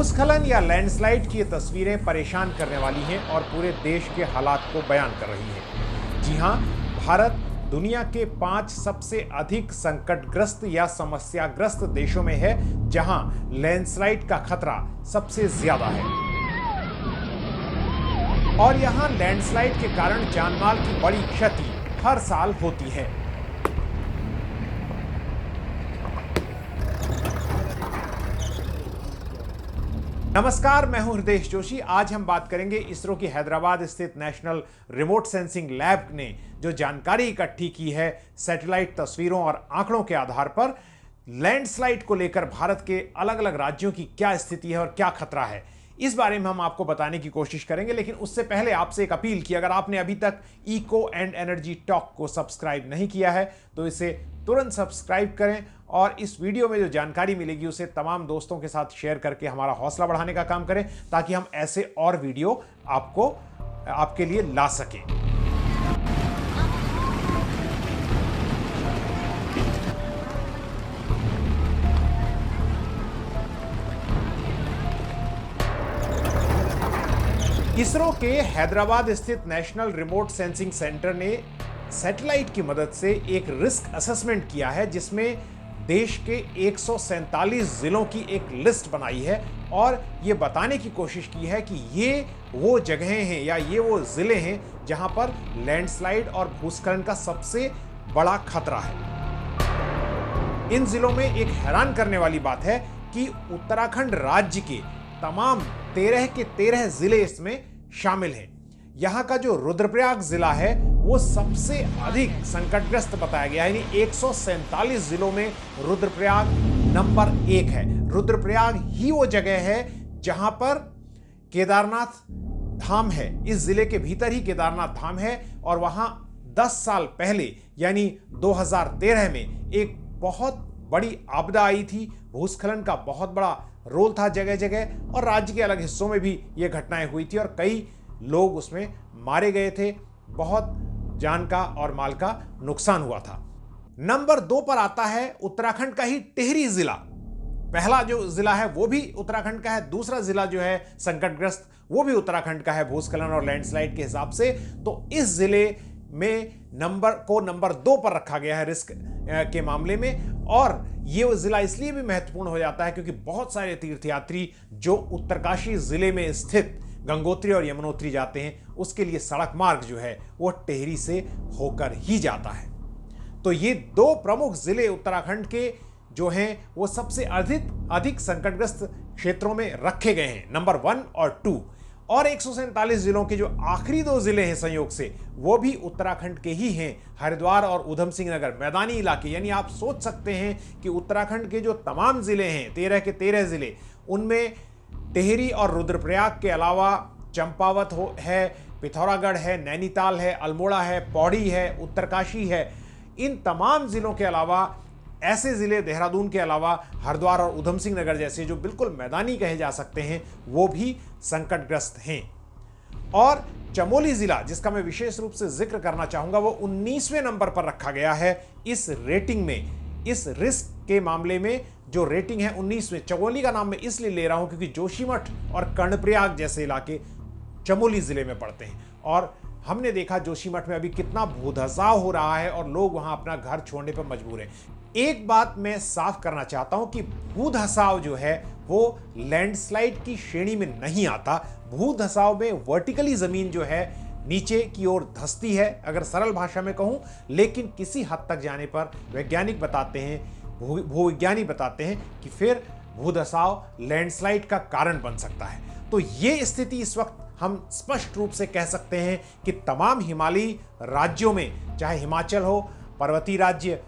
भूस्खलन या लैंडस्लाइड की ये तस्वीरें परेशान करने वाली हैं और पूरे देश के हालात को बयान कर रही हैं। जी हां, भारत दुनिया के 5 सबसे अधिक संकटग्रस्त या समस्याग्रस्त देशों में है, जहां लैंडस्लाइड का खतरा सबसे ज्यादा है। और यहां लैंडस्लाइड के कारण जानमाल की बड़ी क्षति हर साल होती है। नमस्कार, मैं हूं हृदय जोशी। आज हम बात करेंगे इसरो की हैदराबाद स्थित नेशनल रिमोट सेंसिंग लैब ने जो जानकारी इकट्ठी की है सैटेलाइट तस्वीरों और आंकड़ों के आधार पर लैंडस्लाइड को लेकर भारत के अलग अलग राज्यों की क्या स्थिति है और क्या खतरा है, इस बारे में हम आपको बताने की कोशिश करेंगे। लेकिन उससे पहले आपसे एक अपील की, अगर आपने अभी तक इको एंड एनर्जी टॉक को सब्सक्राइब नहीं किया है तो इसे तुरंत सब्सक्राइब करें और इस वीडियो में जो जानकारी मिलेगी उसे तमाम दोस्तों के साथ शेयर करके हमारा हौसला बढ़ाने का काम करें, ताकि हम ऐसे और वीडियो आपके लिए ला सकें। इसरो के हैदराबाद स्थित नेशनल रिमोट सेंसिंग सेंटर ने सैटेलाइट की मदद से एक रिस्क असेसमेंट किया है, जिसमें देश के 147 जिलों की एक लिस्ट बनाई है और ये बताने की कोशिश की है कि ये वो जगहें हैं या ये वो जिले हैं जहां पर लैंडस्लाइड और भूस्खलन का सबसे बड़ा खतरा है। इन जिलों में एक हैरान करने वाली बात है कि उत्तराखंड राज्य के तमाम 13 के 13 जिले इसमें शामिल हैं। यहां का जो रुद्रप्रयाग जिला है वो सबसे अधिक संकटग्रस्त बताया गया है, यानी 147 जिलों में रुद्रप्रयाग नंबर 1 है। रुद्रप्रयाग ही वो जगह है जहां पर केदारनाथ धाम है। इस जिले के भीतर ही केदारनाथ धाम है और वहां 10 साल पहले यानी 2013 में एक बहुत बड़ी आपदा आई थी। भूस्खलन का बहुत बड़ा रोल था जगह जगह और राज्य के अलग हिस्सों में भी ये घटनाएं हुई थी और कई लोग उसमें मारे गए थे। बहुत जान का और माल का नुकसान हुआ था। नंबर 2 पर आता है उत्तराखंड का ही टिहरी जिला। पहला जो जिला है वो भी उत्तराखंड का है, दूसरा जिला जो है संकटग्रस्त वो भी उत्तराखंड का है भूस्खलन और लैंडस्लाइड के हिसाब से। तो इस जिले में नंबर 2 पर रखा गया है रिस्क के मामले में। और ये वो जिला इसलिए भी महत्वपूर्ण हो जाता है क्योंकि बहुत सारे तीर्थयात्री जो उत्तरकाशी जिले में स्थित गंगोत्री और यमुनोत्री जाते हैं, उसके लिए सड़क मार्ग जो है वो टिहरी से होकर ही जाता है। तो ये 2 प्रमुख जिले उत्तराखंड के जो हैं वो सबसे अधिक संकटग्रस्त क्षेत्रों में रखे गए हैं, नंबर 1 और 2। और 147 जिलों के जो आखिरी 2 जिले हैं संयोग से वो भी उत्तराखंड के ही हैं, हरिद्वार और उधम सिंह नगर, मैदानी इलाके। यानी आप सोच सकते हैं कि उत्तराखंड के जो तमाम जिले हैं 13 के 13 जिले, उनमें टिहरी और रुद्रप्रयाग के अलावा चंपावत है, पिथौरागढ़ है, नैनीताल है, अल्मोड़ा है, पौड़ी है, उत्तरकाशी है। इन तमाम जिलों के अलावा ऐसे जिले देहरादून के अलावा हरिद्वार और उधम सिंह नगर जैसे जो बिल्कुल मैदानी कहे जा सकते हैं वो भी संकटग्रस्त हैं। और चमोली जिला, जिसका मैं विशेष रूप से जिक्र करना चाहूंगा, वो 19वें नंबर पर रखा गया है इस रेटिंग में। इस रिस्क के मामले में जो रेटिंग है 19वें। चमोली का नाम मैं इसलिए ले रहा हूं क्योंकि जोशीमठ और कर्णप्रयाग जैसे इलाके चमोली जिले में पड़ते हैं और हमने देखा जोशीमठ में अभी कितना भूधसाव हो रहा है और लोग वहां अपना घर छोड़ने पर मजबूर हैं। एक बात मैं साफ करना चाहता हूं कि भूधसाव जो है वो लैंडस्लाइड की श्रेणी में नहीं आता। भूधसाव में वर्टिकली जमीन जो है नीचे की ओर धंसती है, अगर सरल भाषा में कहूं, लेकिन किसी हद तक जाने पर वैज्ञानिक बताते हैं, भूविज्ञानी बताते हैं कि फिर भूधसाव लैंडस्लाइड का कारण बन सकता है। तो ये स्थिति इस वक्त हम स्पष्ट रूप से कह सकते हैं कि तमाम हिमालयी राज्यों में, चाहे हिमाचल हो, पर्वतीय राज्य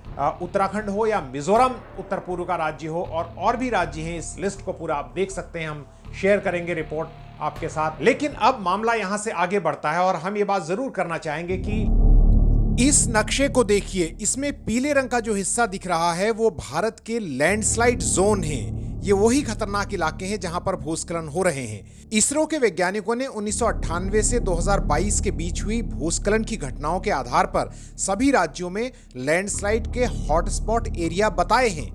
उत्तराखंड हो या मिजोरम उत्तर पूर्व का राज्य हो, और भी राज्य हैं। इस लिस्ट को पूरा आप देख सकते हैं, हम शेयर करेंगे रिपोर्ट आपके साथ। लेकिन अब मामला यहां से आगे बढ़ता है और हम ये बात जरूर करना चाहेंगे कि इस नक्शे को देखिए, इसमें पीले रंग का जो हिस्सा दिख रहा है वो भारत के लैंडस्लाइड जोन है। ये वही खतरनाक इलाके हैं जहां पर भूस्खलन हो रहे हैं। इसरो के वैज्ञानिकों ने 1998 से 2022 के बीच हुई भूस्खलन की घटनाओं के आधार पर सभी राज्यों में लैंडस्लाइड के हॉटस्पॉट एरिया बताए हैं।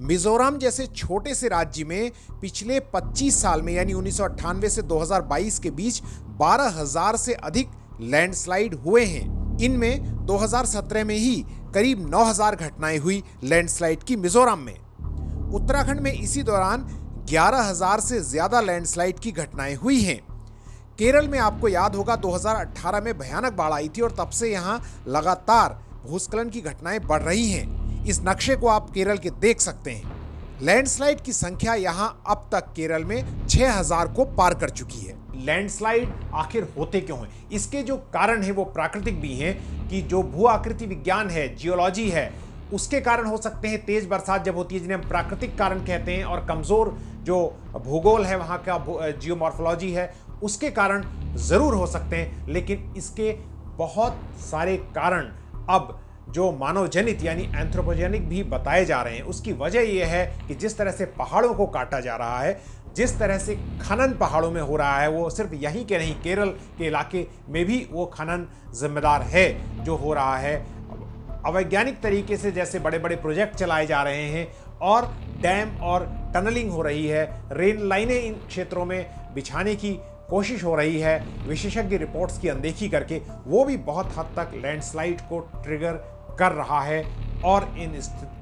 मिजोरम जैसे छोटे से राज्य में पिछले 25 साल में यानी 1998 से 2022 के बीच 12,000 से अधिक लैंडस्लाइड हुए हैं। इनमें 2017 में ही करीब 9,000 घटनाएं हुई लैंडस्लाइड की मिजोरम में। उत्तराखंड में इसी दौरान 11,000 से ज्यादा लैंडस्लाइड की घटनाएं हुई हैं। केरल में आपको याद होगा 2018 में भयानक बाढ़ आई थी और तब से यहां लगातार भूस्खलन की घटनाएं बढ़ रही हैं। इस नक्शे को आप केरल के देख सकते हैं। लैंडस्लाइड की संख्या यहां अब तक केरल में 6,000 को पार कर चुकी है। लैंडस्लाइड आखिर होते क्यों हैं? इसके जो कारण हैं वो प्राकृतिक भी हैं कि जो भू आकृति विज्ञान है, जियोलॉजी है, उसके कारण हो सकते हैं। तेज बरसात जब होती है जिन्हें हम प्राकृतिक कारण कहते हैं, और कमजोर जो भूगोल है, वहां का जियोमॉर्फोलॉजी है, उसके कारण जरूर हो सकते हैं। लेकिन इसके बहुत सारे कारण अब जो मानव जनित यानी एंथ्रोपोजेनिक भी बताए जा रहे हैं। उसकी वजह यह है कि जिस तरह से पहाड़ों को काटा जा रहा है, जिस तरह से खनन पहाड़ों में हो रहा है, वो सिर्फ यहीं के नहीं, केरल के इलाके में भी वो खनन जिम्मेदार है जो हो रहा है। अवैज्ञानिक तरीके से जैसे बड़े बड़े प्रोजेक्ट चलाए जा रहे हैं और डैम और टनलिंग हो रही है, रेल लाइनें इन क्षेत्रों में बिछाने की कोशिश हो रही है, विशेषज्ञ रिपोर्ट्स की अनदेखी करके, वो भी बहुत हद तक लैंडस्लाइड को ट्रिगर कर रहा है और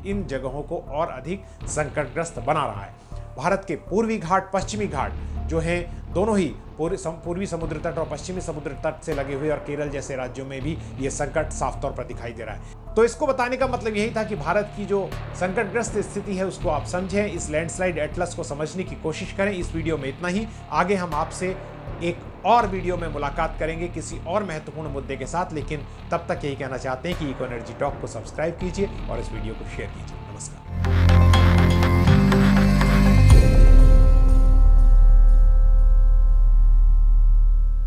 इन जगहों को और अधिक संकटग्रस्त बना रहा है। भारत के पूर्वी घाट, पश्चिमी घाट जो हैं, दोनों ही पूर्वी समुद्र तट और पश्चिमी समुद्र तट से लगे हुए, और केरल जैसे राज्यों में भी ये संकट साफ तौर पर दिखाई दे रहा है। तो इसको बताने का मतलब यही था कि भारत की जो संकटग्रस्त स्थिति है उसको आप समझें, इस लैंडस्लाइड एटलस को समझने की कोशिश करें। इस वीडियो में इतना ही। आगे हम आपसे एक और वीडियो में मुलाकात करेंगे किसी और महत्वपूर्ण मुद्दे के साथ, लेकिन तब तक यही कहना चाहते हैं कि इको एनर्जी टॉक को सब्सक्राइब कीजिए और इस वीडियो को शेयर कीजिए।